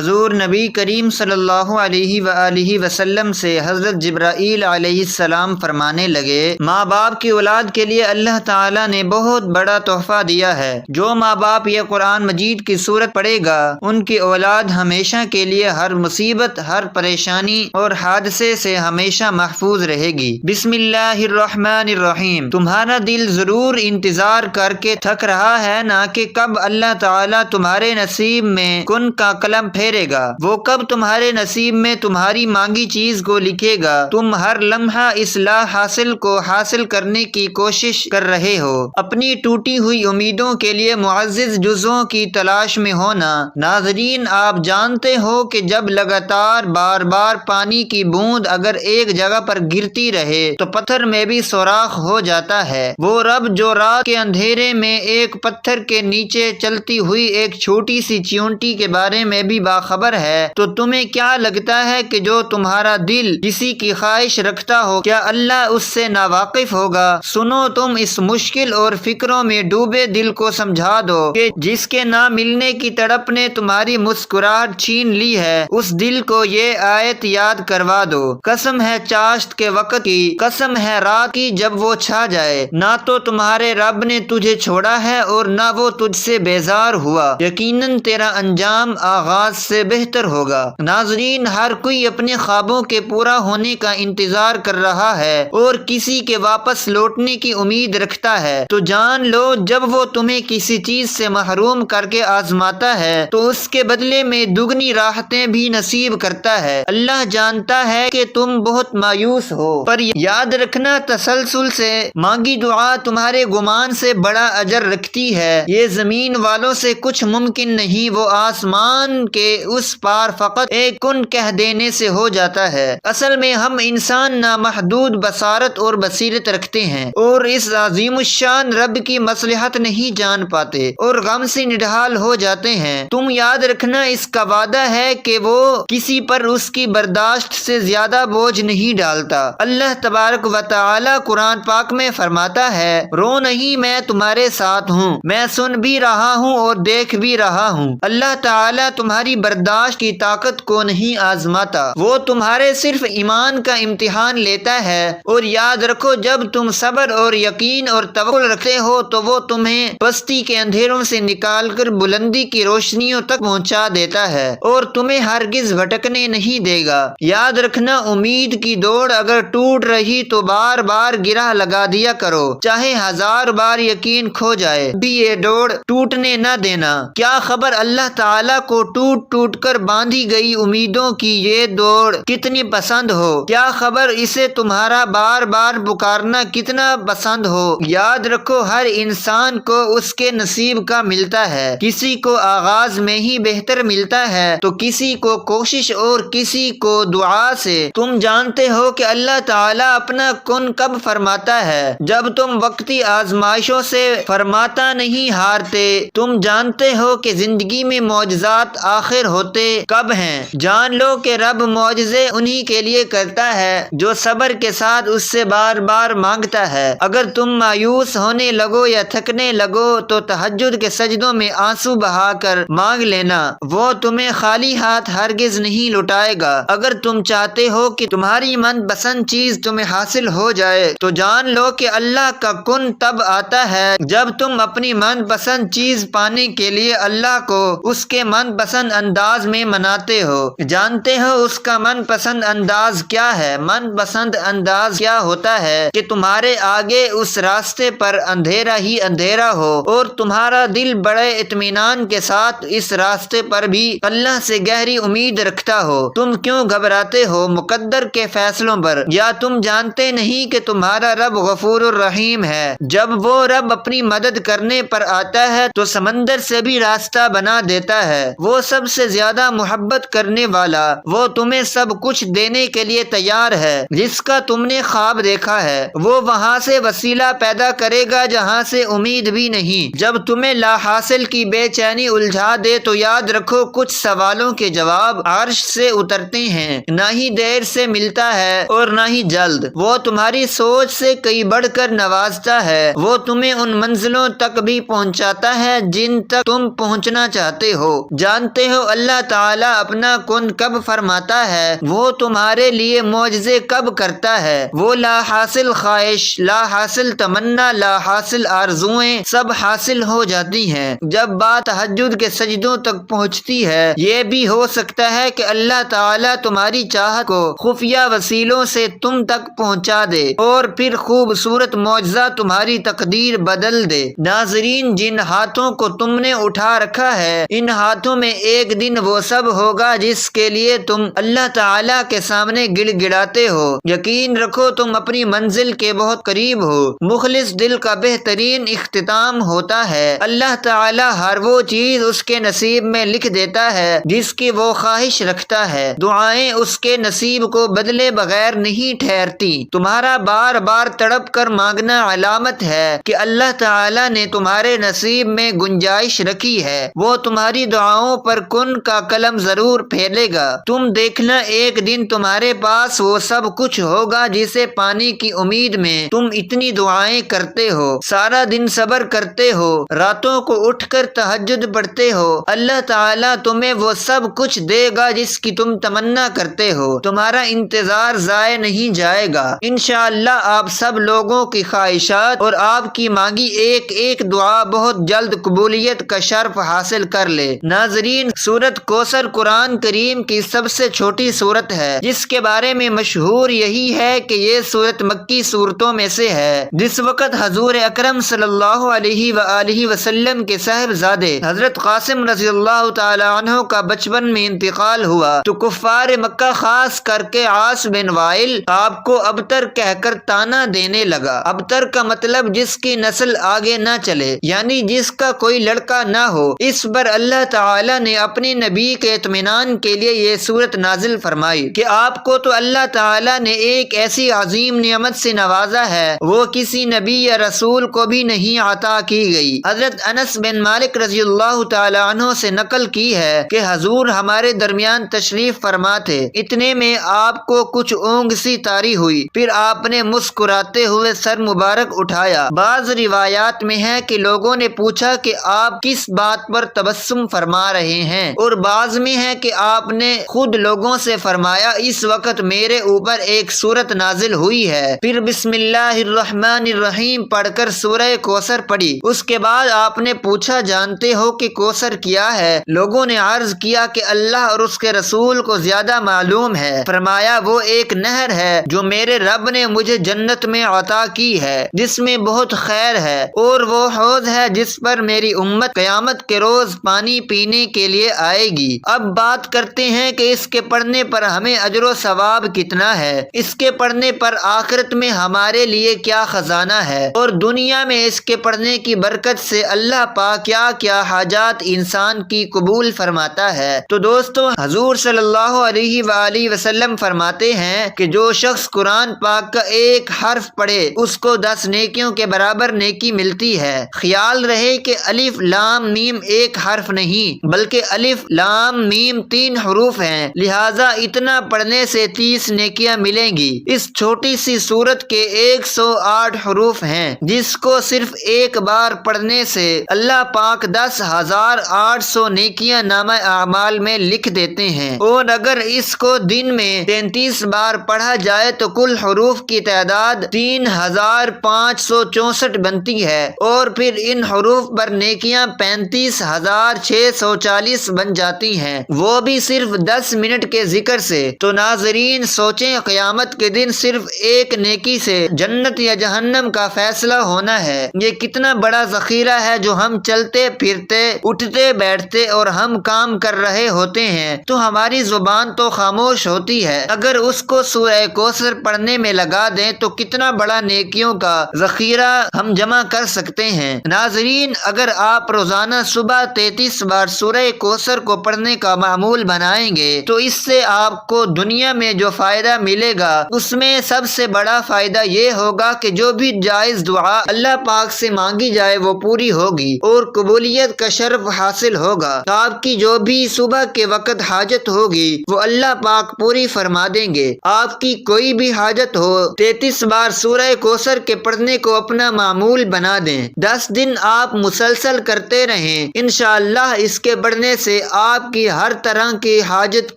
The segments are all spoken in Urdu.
حضور نبی کریم صلی اللہ علیہ وآلہ وسلم سے حضرت جبرائیل علیہ السلام فرمانے لگے، ماں باپ کی اولاد کے لیے اللہ تعالیٰ نے بہت بڑا تحفہ دیا ہے۔ جو ماں باپ یہ قرآن مجید کی سورت پڑھے گا ان کی اولاد ہمیشہ کے لیے ہر مصیبت، ہر پریشانی اور حادثے سے ہمیشہ محفوظ رہے گی۔ بسم اللہ الرحمن الرحیم۔ تمہارا دل ضرور انتظار کر کے تھک رہا ہے نا کہ کب اللہ تعالیٰ تمہارے نصیب میں کن کا قلم پھیرے گا، وہ کب تمہارے نصیب میں تمہاری مانگی چیز کو لکھے گا۔ تم ہر لمحہ اصلاح حاصل کو حاصل کرنے کی کوشش کر رہے ہو، اپنی ٹوٹی ہوئی امیدوں کے لیے معزز جزوں کی تلاش میں ہونا۔ ناظرین، آپ جانتے ہو کہ جب لگاتار بار بار پانی کی بوند اگر ایک جگہ پر گرتی رہے تو پتھر میں بھی سوراخ ہو جاتا ہے۔ وہ رب جو رات کے اندھیرے میں ایک پتھر کے نیچے چلتی ہوئی ایک چھوٹی سی چیونٹی کے بارے میں بھی باخبر ہے، تو تمہیں کیا لگتا ہے کہ جو تمہارا دل کسی کی خواہش رکھتا ہو، کیا اللہ اس سے ناواقف ہوگا؟ سنو، تم اس مشکل اور فکروں میں ڈوبے دل کو سمجھا دو کہ جس کے نہ ملنے کی تڑپ نے تمہاری مسکراہٹ چھین لی ہے، اس دل کو یہ آیت یاد کروا دو۔ قسم ہے چاشت کے وقت کی، قسم ہے رات کی جب وہ چھا جائے، نہ تو تمہارے رب نے تجھے چھوڑا ہے اور نہ وہ تجھ سے بیزار ہوا، یقیناً تیرا انجام آغاز سے بہتر ہوگا۔ ناظرین، ہر کوئی اپنے خوابوں کے پورا ہونے کا انتظار کر رہا ہے اور کسی کے واپس لوٹنے کی امید رکھتا ہے، تو جان لو جب وہ تمہیں کسی چیز سے محروم کر کے آزماتا ہے تو اس کے بدلے میں دگنی راحتیں بھی نصیب کرتا ہے۔ اللہ جانتا ہے کہ تم بہت مایوس ہو، پر یاد رکھنا تسلسل سے مانگی دعا تمہارے گمان سے بڑا اجر رکھتی ہے۔ یہ زمین والوں سے کچھ ممکن نہیں، وہ آسمان کے اس پار فقط ایک کن کہہ دینے سے ہو جاتا ہے۔ اصل میں ہم انسان نامحدود بصارت اور بصیرت رکھتے ہیں اور اس عظیم الشان رب کی مصلحت نہیں جان پاتے اور غم سے نڈھال ہو جاتے ہیں۔ تم یاد رکھنا اس کا وعدہ ہے کہ وہ کسی پر اس کی برداشت سے زیادہ بوجھ نہیں ڈالتا۔ اللہ تبارک و تعالی قرآن پاک میں فرماتا ہے، رو نہیں، میں تمہارے ساتھ ہوں، میں سن بھی رہا ہوں اور دیکھ بھی رہا ہوں۔ اللہ تعالیٰ تمہاری برداشت کی طاقت کو نہیں آزماتا، وہ تمہارے صرف ایمان کا امتحان لیتا ہے۔ اور یاد رکھو، جب تم صبر اور یقین اور توکل رکھتے ہو تو وہ تمہیں پستی کے اندھیروں سے نکال کر بلندی کی روشنیوں تک پہنچا دیتا ہے اور تمہیں ہرگز بھٹکنے نہیں دے گا۔ یاد رکھنا، امید کی دوڑ اگر ٹوٹ رہی تو بار بار گرہ لگا دیا کرو، چاہے 1000 بار یقین کھو جائے بھی یہ دوڑ ٹوٹنے نہ دینا۔ کیا خبر اللہ تعالیٰ کو ٹوٹ ٹوٹ کر باندھی گئی امیدوں کی یہ دوڑ کتنی پسند ہو، کیا خبر اسے تمہارا بار بار پکارنا کتنا پسند ہو۔ یاد رکھو، ہر انسان کو اس کے نصیب کا ملتا ہے، کسی کو آغاز میں ہی بہتر ملتا ہے تو کسی کو کوشش اور کسی کو دعا سے۔ تم جانتے ہو کہ اللہ تعالیٰ اپنا کن کب فرماتا ہے؟ جب تم وقتی آزمائشوں سے فرماتا نہیں ہارتے۔ تم جانتے ہو کہ زندگی میں معجزات آخر ہوتے کب ہیں؟ جان لو کہ رب معجزے انہی کے لیے کرتا ہے جو صبر کے ساتھ اس سے بار بار مانگتا ہے۔ اگر تم مایوس ہونے لگو یا تھکنے لگو تو تہجد کے سجدوں میں آنسو بہا کر مانگ لینا، وہ تمہیں خالی ہاتھ ہرگز نہیں لوٹائے گا۔ اگر تم چاہتے ہو کہ تمہاری من پسند چیز تمہیں حاصل ہو جائے تو جان لو کہ اللہ کا کن تب آتا ہے جب تم اپنی من پسند چیز پانے کے لیے اللہ کو اس کے من پسند انداز میں مناتے ہو۔ جانتے ہو اس کا من پسند انداز کیا ہے؟ من پسند انداز کیا ہوتا ہے کہ تمہارے آگے اس راستے پر اندھیرا ہی اندھیرا ہو اور تمہارا دل بڑے اطمینان کے ساتھ اس راستے پر بھی اللہ سے گہری امید رکھتا ہو۔ تم کیوں گھبراتے ہو مقدر کے فیصلوں پر؟ یا تم جانتے نہیں کہ تمہارا رب غفور الرحیم ہے؟ جب وہ رب اپنی مدد کرنے پر آتا ہے تو سمندر سے بھی راستہ بنا دیتا ہے۔ وہ سب سے زیادہ محبت کرنے والا، وہ تمہیں سب کچھ دینے کے لیے تیار ہے جس کا تم نے خواب دیکھا ہے۔ وہ وہاں سے وسیلہ پیدا کرے گا جہاں سے امید بھی نہیں۔ جب تمہیں لا حاصل کی بے چینی الجھا دے تو یاد رکھو کچھ سوالوں کے جواب عرش سے اترتے ہیں، نہ ہی دیر سے ملتا ہے اور نہ ہی جلد۔ وہ تمہاری سوچ سے کئی بڑھ کر نوازتا ہے، وہ تمہیں ان منزلوں تک بھی پہنچاتا ہے جن تک تم پہنچنا چاہتے ہو۔ جانتے ہو اللہ تعالیٰ اپنا کن کب فرماتا ہے، وہ تمہارے لیے معجزے کب کرتا ہے، وہ لا حاصل خواہش، لا حاصل تمنا، لا حاصل آرزوئیں سب حاصل ہو جاتی ہیں جب بات تہجد کے سجدوں تک پہنچتی ہے۔ یہ بھی ہو سکتا ہے کہ اللہ تعالیٰ تمہاری چاہت کو خفیہ وسیلوں سے تم تک پہنچا دے اور پھر خوبصورت معجزہ تمہاری تقدیر بدل دے۔ ناظرین، جن ہاتھوں کو تم نے اٹھا رکھا ہے، ان ہاتھوں میں ایک دن وہ سب ہوگا جس کے لیے تم اللہ تعالیٰ کے سامنے گڑ گڑاتے ہو۔ یقین رکھو تم اپنی منزل کے بہت قریب ہو۔ مخلص دل کا بہترین اختتام ہوتا ہے۔ اللہ تعالیٰ ہر وہ چیز اس کے نصیب میں لکھ دیتا ہے جس کی وہ خواہش رکھتا ہے۔ دعائیں اس کے نصیب کو بدلے بغیر نہیں ٹھہرتی۔ تمہارا بار بار تڑپ کر مانگنا علامت ہے کہ اللہ تعالیٰ نے تمہارے نصیب میں گنجائش رکھی ہے۔ وہ تمہاری دعاؤں پر کن کا قلم ضرور پھیلے گا۔ تم دیکھنا ایک دن تمہارے پاس وہ سب کچھ ہوگا جسے پانے کی امید میں تم اتنی دعائیں کرتے ہو، سارا دن صبر کرتے ہو، راتوں کو اٹھ کر تہجد پڑھتے ہو۔ اللہ تعالیٰ تمہیں وہ سب کچھ دے گا جس کی تم تمنا کرتے ہو۔ تمہارا انتظار ضائع نہیں جائے گا۔ انشاءاللہ آپ سب لوگوں کی خواہشات اور آپ کی مانگی ایک ایک دعا بہت جلد قبولیت کا شرف حاصل کر لے۔ ناظرین، سورۃ کوثر قرآن کریم کی سب سے چھوٹی سورت ہے، جس کے بارے میں مشہور یہی ہے کہ یہ سورت مکی سورتوں میں سے ہے۔ جس وقت حضور اکرم صلی اللہ علیہ وآلہ وسلم کے صاحبزادے حضرت قاسم رضی اللہ تعالی عنہ کا بچپن میں انتقال ہوا تو کفار مکہ خاص کر کے عاص بن وائل آپ کو ابتر کہہ کر تانا دینے لگا۔ ابتر کا مطلب جس کی نسل آگے نہ چلے، یعنی جس کا کوئی لڑکا نہ ہو۔ اس پر اللہ تعالی نے اپنے نبی کے اطمینان کے لیے یہ سورت نازل فرمائی کہ آپ کو تو اللہ تعالی نے ایک ایسی عظیم نعمت سے نوازا ہے وہ کسی نبی یا رسول کو بھی نہیں عطا کی گئی۔ حضرت انس بن مالک رضی اللہ تعالی عنہ سے نقل کی ہے کہ حضور ہمارے درمیان تشریف فرما تھے، اتنے میں آپ کو کچھ اونگ سی طاری ہوئی، پھر آپ نے مسکراتے ہوئے سر مبارک اٹھایا۔ بعض روایات میں ہے کہ لوگوں نے پوچھا کہ آپ کس بات پر تبسم فرما رہے ہیں، اور بعض میں ہے کہ آپ نے خود لوگوں سے فرمایا اس وقت میرے اوپر ایک سورت نازل ہوئی ہے، پھر بسم اللہ الرحمن الرحیم پڑھ کر سورہ کوثر پڑھی۔ اس کے بعد آپ نے پوچھا جانتے ہو کہ کوثر کیا ہے؟ لوگوں نے عرض کیا کہ اللہ اور اس کے رسول کو زیادہ معلوم ہے۔ فرمایا وہ ایک نہر ہے جو میرے رب نے مجھے جنت میں عطا کی ہے، جس میں بہت خیر ہے، اور وہ حوض ہے جس پر میری امت قیامت کے روز پانی پینے کے لیے آئے گی۔ اب بات کرتے ہیں کہ اس کے پڑھنے پر ہمیں اجر و ثواب کتنا ہے، اس کے پڑھنے پر آخرت میں ہمارے لیے کیا خزانہ ہے، اور دنیا میں اس کے پڑھنے کی برکت سے اللہ پاک کیا کیا حاجات انسان کی قبول فرماتا ہے۔ تو دوستو، حضور صلی اللہ علیہ وآلہ وسلم فرماتے ہیں کہ جو شخص قرآن پاک کا ایک حرف پڑھے اس کو 10 نیکیوں کے برابر نیکی ملتی ہے۔ خیال رہے کہ الف لام میم ایک حرف نہیں بلکہ الف لام میم 3 حروف ہیں، لہٰذا اتنا پڑھنے سے 30 نیکیاں ملیں گی۔ اس چھوٹی سی سورت کے 108 حروف ہیں، جس کو صرف ایک بار پڑھنے سے اللہ پاک 10,800 نیکیاں نامہ اعمال میں لکھ دیتے ہیں، اور اگر اس کو دن میں 33 بار پڑھا جائے تو کل حروف کی تعداد 3,564 بنتی ہے، اور پھر ان حروف پر نیکیاں 35,640 بن جاتی ہیں، وہ بھی صرف 10 منٹ کے ذکر سے۔ تو ناظرین سوچیں، قیامت کے دن صرف ایک نیکی سے جنت یا جہنم کا فیصلہ ہونا ہے۔ یہ کتنا بڑا ذخیرہ ہے جو ہم چلتے پھرتے، اٹھتے بیٹھتے اور ہم کام کر رہے ہوتے ہیں تو ہماری زبان تو خاموش ہوتی ہے، اگر اس کو سورہ کوثر پڑھنے میں لگا دیں تو کتنا بڑا نیکیوں کا ذخیرہ ہم جمع کر سکتے ہیں۔ ناظرین، اگر آپ روزانہ صبح 33 بار سورہ کوثر کو پڑھنے کا معمول بنائیں گے تو اس سے آپ کو دنیا میں جو فائدہ ملے گا اس میں سب سے بڑا فائدہ یہ ہوگا کہ جو بھی جائز دعا اللہ پاک سے مانگی جائے وہ پوری ہوگی اور قبولیت کا شرف حاصل ہوگا۔ آپ کی جو بھی صبح کے وقت حاجت ہوگی وہ اللہ پاک پوری فرما دیں گے۔ آپ کی کوئی بھی حاجت ہو، 33 بار سورہ کوثر کے پڑھنے کو اپنا معمول بنا دیں، 10 دن آپ مسلسل کرتے رہیں، انشاءاللہ اس کے پڑھنے سے سے آپ کی ہر طرح کی حاجت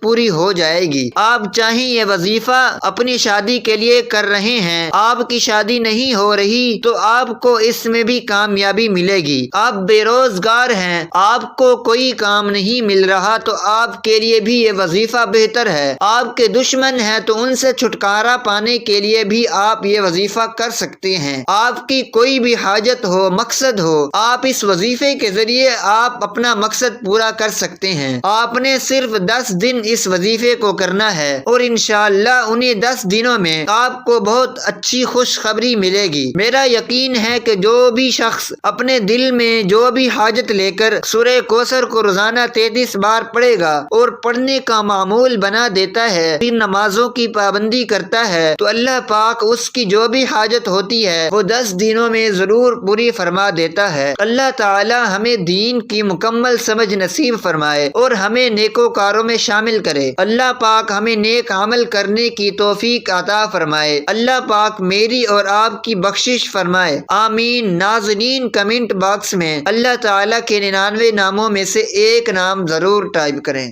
پوری ہو جائے گی۔ آپ چاہیں یہ وظیفہ اپنی شادی کے لیے کر رہے ہیں، آپ کی شادی نہیں ہو رہی تو آپ کو اس میں بھی کامیابی ملے گی۔ آپ بے روزگار ہیں، آپ کو کوئی کام نہیں مل رہا تو آپ کے لیے بھی یہ وظیفہ بہتر ہے۔ آپ کے دشمن ہیں تو ان سے چھٹکارا پانے کے لیے بھی آپ یہ وظیفہ کر سکتے ہیں۔ آپ کی کوئی بھی حاجت ہو، مقصد ہو، آپ اس وظیفے کے ذریعے آپ اپنا مقصد پورا کر سکتے ہیں۔ آپ نے صرف 10 دن اس وظیفے کو کرنا ہے اور انشاءاللہ انہی 10 دنوں میں آپ کو بہت اچھی خوشخبری ملے گی۔ میرا یقین ہے کہ جو بھی شخص اپنے دل میں جو بھی حاجت لے کر سورہ کوثر کو روزانہ 33 بار پڑھے گا اور پڑھنے کا معمول بنا دیتا ہے، پھر نمازوں کی پابندی کرتا ہے، تو اللہ پاک اس کی جو بھی حاجت ہوتی ہے وہ 10 دنوں میں ضرور پوری فرما دیتا ہے۔ اللہ تعالی ہمیں دین کی مکمل سمجھ نصیب فرمائے اور ہمیں نیکوکاروں میں شامل کرے۔ اللہ پاک ہمیں نیک عمل کرنے کی توفیق عطا فرمائے۔ اللہ پاک میری اور آپ کی بخشش فرمائے، آمین۔ ناظرین، کمنٹ باکس میں اللہ تعالی کے 99 ناموں میں سے ایک نام ضرور ٹائپ کریں۔